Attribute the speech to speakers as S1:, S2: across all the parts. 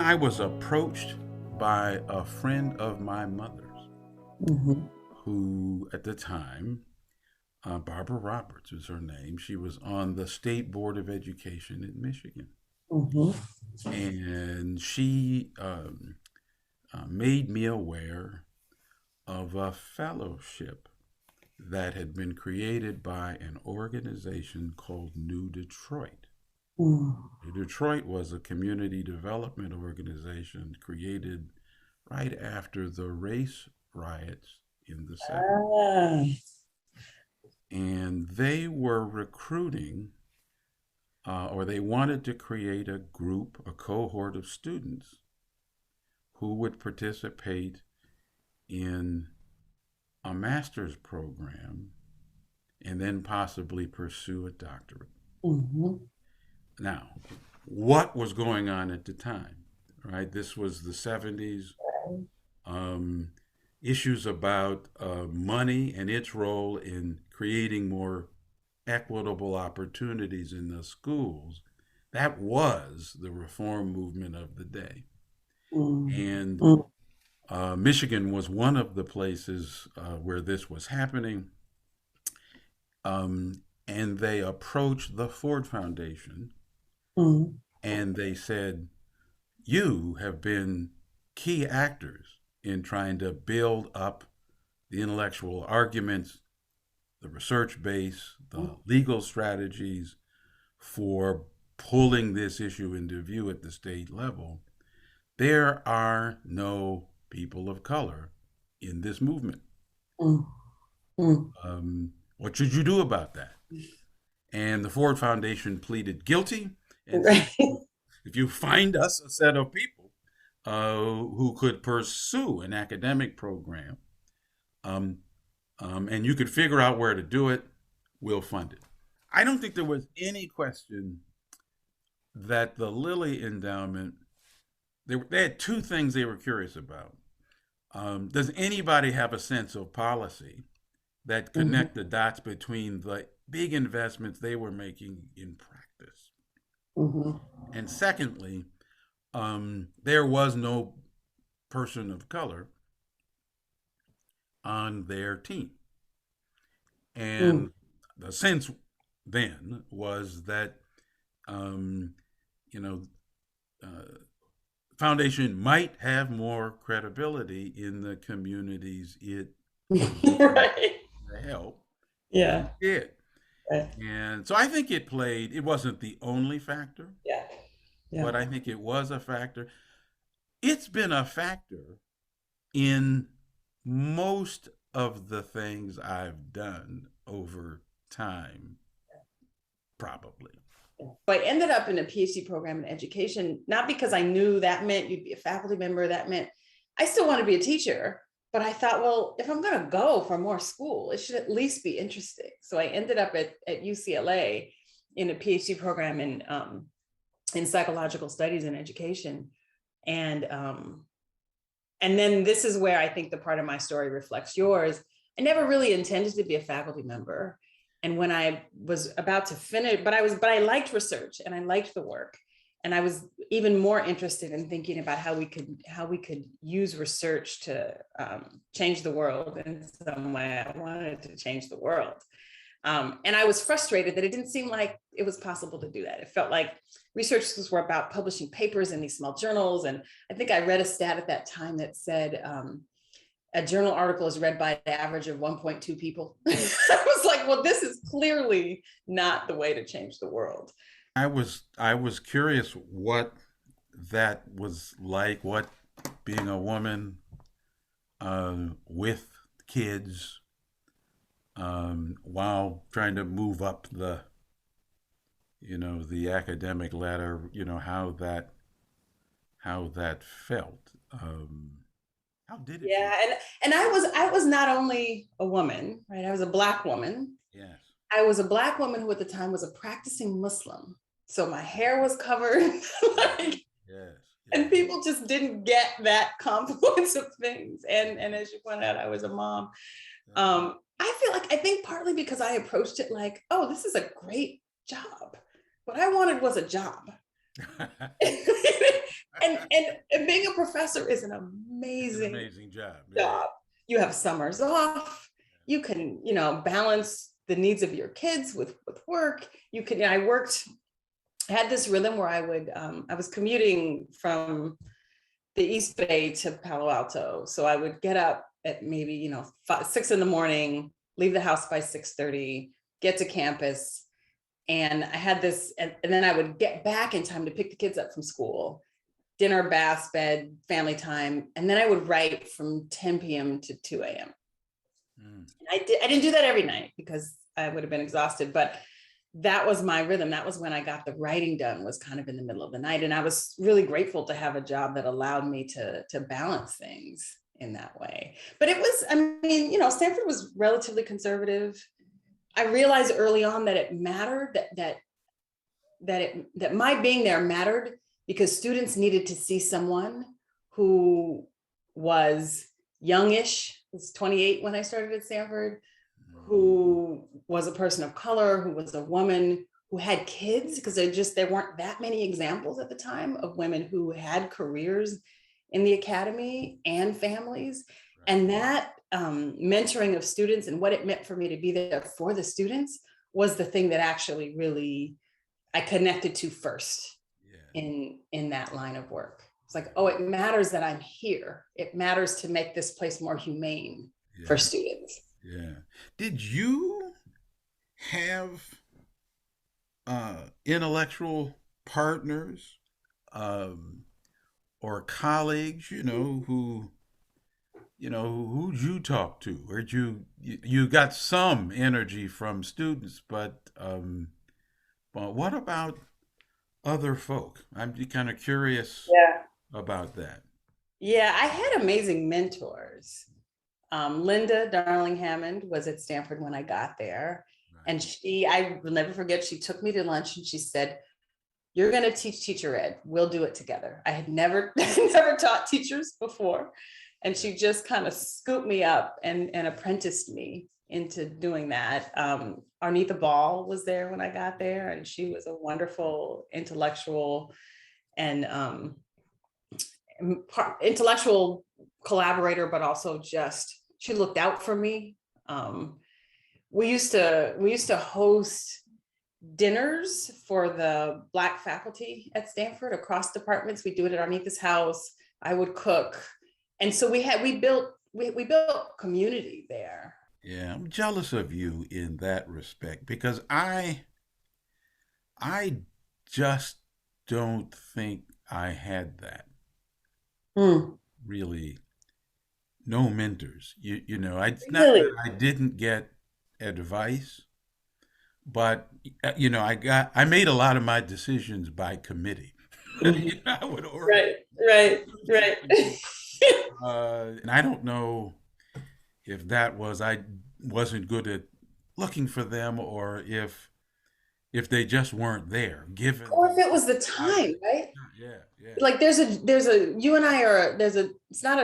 S1: I was approached by a friend of my mother's
S2: Mm-hmm.
S1: who, at the time, Barbara Roberts was her name. She was on the State Board of Education in Michigan.
S2: Mm-hmm.
S1: And she made me aware of a fellowship that had been created by an organization called New Detroit. New Detroit was a community development organization created right after the race riots in the 70s.
S2: Ah.
S1: And they were recruiting, or they wanted to create a group, a cohort of students who would participate in a master's program and then possibly pursue a doctorate.
S2: Mm-hmm.
S1: Now, what was going on at the time? Right, this was the 70s. Um, Issues about money and its role in creating more equitable opportunities in the schools. That was the reform movement of the day. And
S2: Mm-hmm.
S1: Michigan was one of the places where this was happening. And they approached the Ford Foundation
S2: Mm-hmm.
S1: and they said, "You have been key actors in trying to build up the intellectual arguments, the research base, the legal strategies for pulling this issue into view at the state level. There are no people of color in this movement.
S2: Mm-hmm.
S1: What should you do about that?" And the Ford Foundation pleaded guilty and said,
S2: Right.
S1: if you find us a set of people who could pursue an academic program, um, and you could figure out where to do it, we'll fund it. I don't think there was any question that the Lilly Endowment, they had two things they were curious about. Does anybody have a sense of policy that
S2: Mm-hmm.
S1: connect the dots between the big investments they were making in practice?
S2: Mm-hmm.
S1: And secondly, there was no person of color on their team. And the sense then was that, um, you know, uh, foundation might have more credibility in the communities it was looking
S2: Right.
S1: to help than
S2: Yeah.
S1: it did.
S2: Right.
S1: And so I think it wasn't the only factor,
S2: Yeah. Yeah.
S1: but I think it was a factor. It's been a factor in most of the things I've done over time, probably.
S2: So I ended up in a PhD program in education, not because I knew that meant you'd be a faculty member, that meant I still want to be a teacher. But I thought, well, if I'm going to go for more school, it should at least be interesting. So I ended up at UCLA in a PhD program in psychological studies and education. And and then this is where I think the part of my story reflects yours. I never really intended to be a faculty member. And when I was about to finish, but I liked research and I liked the work. And I was even more interested in thinking about how we could use research to change the world in some way. I wanted to change the world. And I was frustrated that it didn't seem like it was possible to do that. It felt like researchers were about publishing papers in these small journals. And I think I read a stat at that time that said a journal article is read by an average of 1.2 people. I was like, well, this is clearly not the way to change the world.
S1: I was curious what that was like, what being a woman with kids while trying to move up the academic ladder, how that felt. How did it feel?
S2: Yeah, and I was not only a woman, right? I was a Black woman.
S1: Yes.
S2: I was a Black woman who at the time was a practicing Muslim. So my hair was covered.
S1: Yes.
S2: Like,
S1: Yes.
S2: and
S1: Yes.
S2: people just didn't get that confluence of things. And as you pointed out, I was a mom. I think partly because I approached it like, oh, this is a great job. What I wanted was a job. And being a professor is an
S1: It's an
S2: amazing
S1: amazing job. Yeah.
S2: job. You have summers off. You can, balance the needs of your kids with work. I had this rhythm where I was commuting from the East Bay to Palo Alto. So I would get up at maybe, 6 in the morning, leave the house by 6:30, get to campus. And I had this, and then I would get back in time to pick the kids up from school, dinner, bath, bed, family time. And then I would write from 10 p.m. to 2 a.m.
S1: Mm.
S2: I didn't do that every night because I would have been exhausted, but that was my rhythm. That was when I got the writing done, was kind of in the middle of the night. And I was really grateful to have a job that allowed me to balance things in that way. But it was, Stanford was relatively conservative. I realized early on that it mattered, that my being there mattered, because students needed to see someone who was youngish. I was 28 when I started at Stanford, who was a person of color, who was a woman, who had kids, because there weren't that many examples at the time of women who had careers in the academy and families.
S1: Right.
S2: And that mentoring of students and what it meant for me to be there for the students was the thing that actually really I connected to first.
S1: Yeah.
S2: In that line of work. It's like, oh, it matters that I'm here. It matters to make this place more humane for
S1: Yeah.
S2: students.
S1: Yeah. Did you have intellectual partners, or colleagues, who'd you talk to? Where'd you got some energy from students, but what about other folk? I'm kind of curious
S2: Yeah.
S1: about that.
S2: Yeah, I had amazing mentors. Linda Darling Hammond was at Stanford when I got there.
S1: Right.
S2: And I will never forget, she took me to lunch and she said, "You're going to teach teacher ed. We'll do it together." I had never, never taught teachers before. And she just kind of scooped me up and apprenticed me into doing that. Arnitha Ball was there when I got there, and she was a wonderful intellectual and intellectual collaborator, but also just, she looked out for me. We used to host dinners for the Black faculty at Stanford across departments. We do it at Arnitha's house. I would cook. And so we built community there.
S1: Yeah, I'm jealous of you in that respect because I just don't think I had that.
S2: Mm.
S1: Really, no mentors. It's not
S2: Really?
S1: that I didn't get advice, but I made a lot of my decisions by committee.
S2: Mhm.
S1: I would organize
S2: Right, right, right.
S1: and I don't know if that was I wasn't good at looking for them, or if they just weren't there, given
S2: Or if it was the
S1: how
S2: time, right?
S1: yeah, yeah,
S2: Like there's a you and I are there's a it's not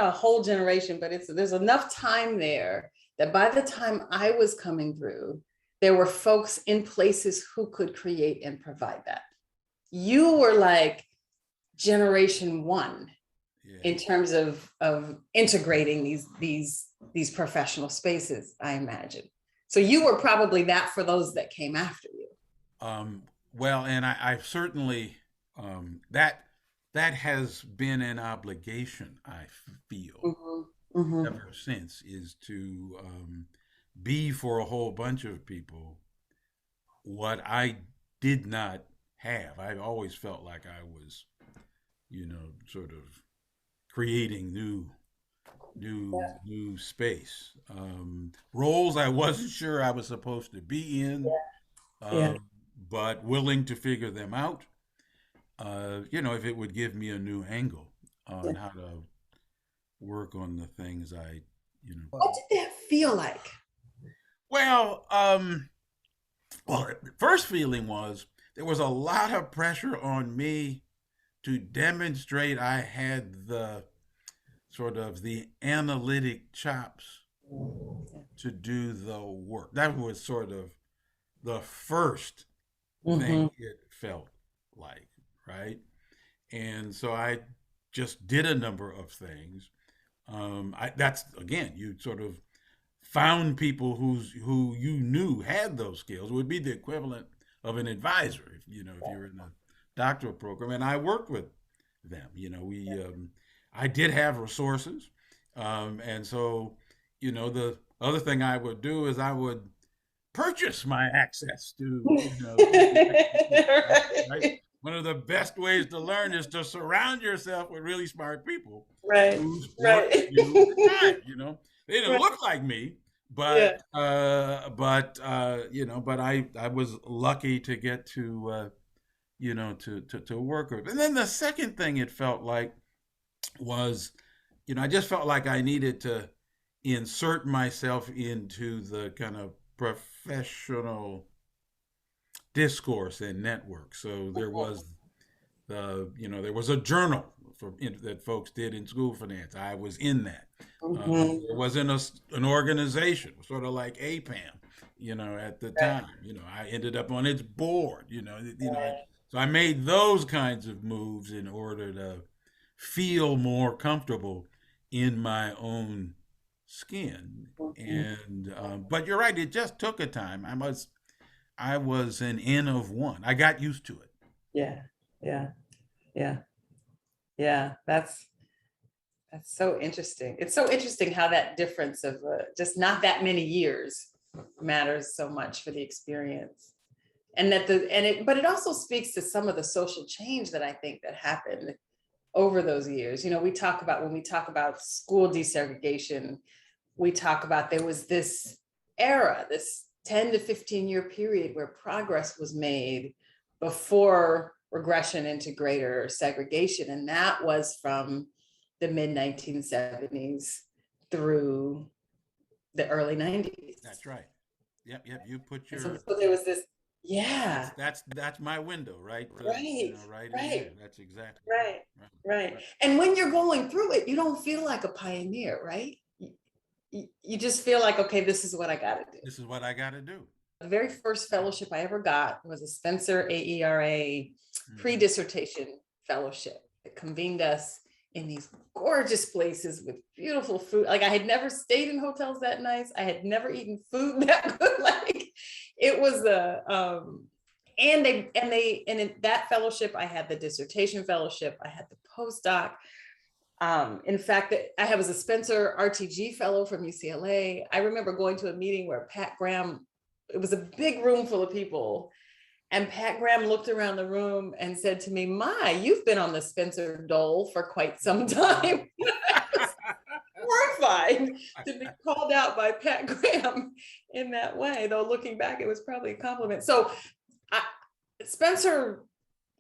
S2: a whole generation, but there's enough time there that by the time I was coming through, there were folks in places who could create and provide that. You were like generation one
S1: yeah.
S2: in terms of integrating these professional spaces, I imagine. So you were probably that for those that came after you.
S1: Um, well, and I've certainly that has been an obligation I feel
S2: Mm-hmm. Mm-hmm.
S1: ever since, is to be for a whole bunch of people what I did not have. I always felt like I was, sort of creating new space, roles I wasn't sure I was supposed to be in,
S2: Yeah.
S1: uh, but willing to figure them out. If it would give me a new angle
S2: Yeah.
S1: on how to work on the things I,
S2: What did that feel like?
S1: well, the first feeling was there was a lot of pressure on me to demonstrate I had the sort of the analytic chops to do the work. That was sort of the first
S2: Mm-hmm.
S1: thing it felt like, right? And so I just did a number of things. That's again, you sort of found people who you knew had those skills. It would be the equivalent of an advisor, if if you're in a doctoral program. And I worked with them. I did have resources, and so the other thing I would do is I would purchase my access to the expertise. Right?
S2: Right.
S1: One of the best ways to learn is to surround yourself with really smart people
S2: Right.
S1: who support
S2: Right.
S1: you in time. They didn't
S2: Right.
S1: look like me,
S2: Yeah.
S1: but I was lucky to get to to work with. And then the second thing it felt like was, I just felt like I needed to insert myself into the kind of professional discourse and network. So there was a journal that folks did in school finance. I was in that.
S2: Mhm.
S1: There wasn't an organization, sort of like APAM, at the
S2: Right.
S1: time. I ended up on its board.
S2: Right.
S1: So I made those kinds of moves in order to feel more comfortable in my own skin.
S2: Mhm.
S1: And but you're right, it just took a time. I was an N of one. I got used to it.
S2: Yeah. Yeah. Yeah. Yeah. That's so interesting. It's so interesting how that difference of just not that many years matters so much for the experience. And but it also speaks to some of the social change that I think that happened over those years. When we talk about school desegregation, we talk about there was this era, this 10 to 15-year period where progress was made before regression into greater segregation. And that was from the mid 1970s through the early 90s.
S1: That's right. Yep, yep. You put
S2: And so,
S1: your
S2: so there was this, yeah,
S1: that's my window, right?
S2: right,
S1: Right in
S2: right,
S1: there. That's exactly
S2: right,
S1: right.
S2: right. And when you're going through it, you don't feel like a pioneer, right? You just feel like, okay, this is what I got to do.
S1: This is what I got to do.
S2: The very first fellowship I ever got was a Spencer AERA
S1: Hmm.
S2: pre-dissertation fellowship. It convened us in these gorgeous places with beautiful food. Like I had never stayed in hotels that nice. I had never eaten food that good. Like it was a and in that fellowship, I had the dissertation fellowship, I had the postdoc. In fact, I was a Spencer RTG fellow from UCLA. I remember going to a meeting where Pat Graham, it was a big room full of people, and Pat Graham looked around the room and said to me, "My, you've been on the Spencer dole for quite some time." I was horrified to be called out by Pat Graham in that way, though looking back, it was probably a compliment. So I, Spencer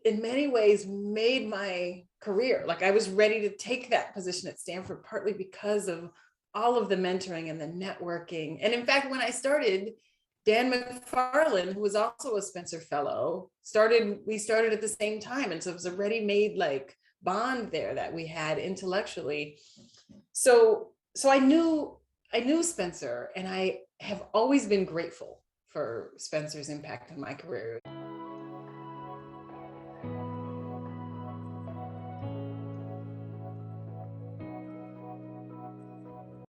S2: in many ways made my career. Like I was ready to take that position at Stanford, partly because of all of the mentoring and the networking. And in fact, when I started, Dan McFarland, who was also a Spencer Fellow, we started at the same time. And so it was a ready-made like bond there that we had intellectually. So I knew Spencer, and I have always been grateful for Spencer's impact on my career.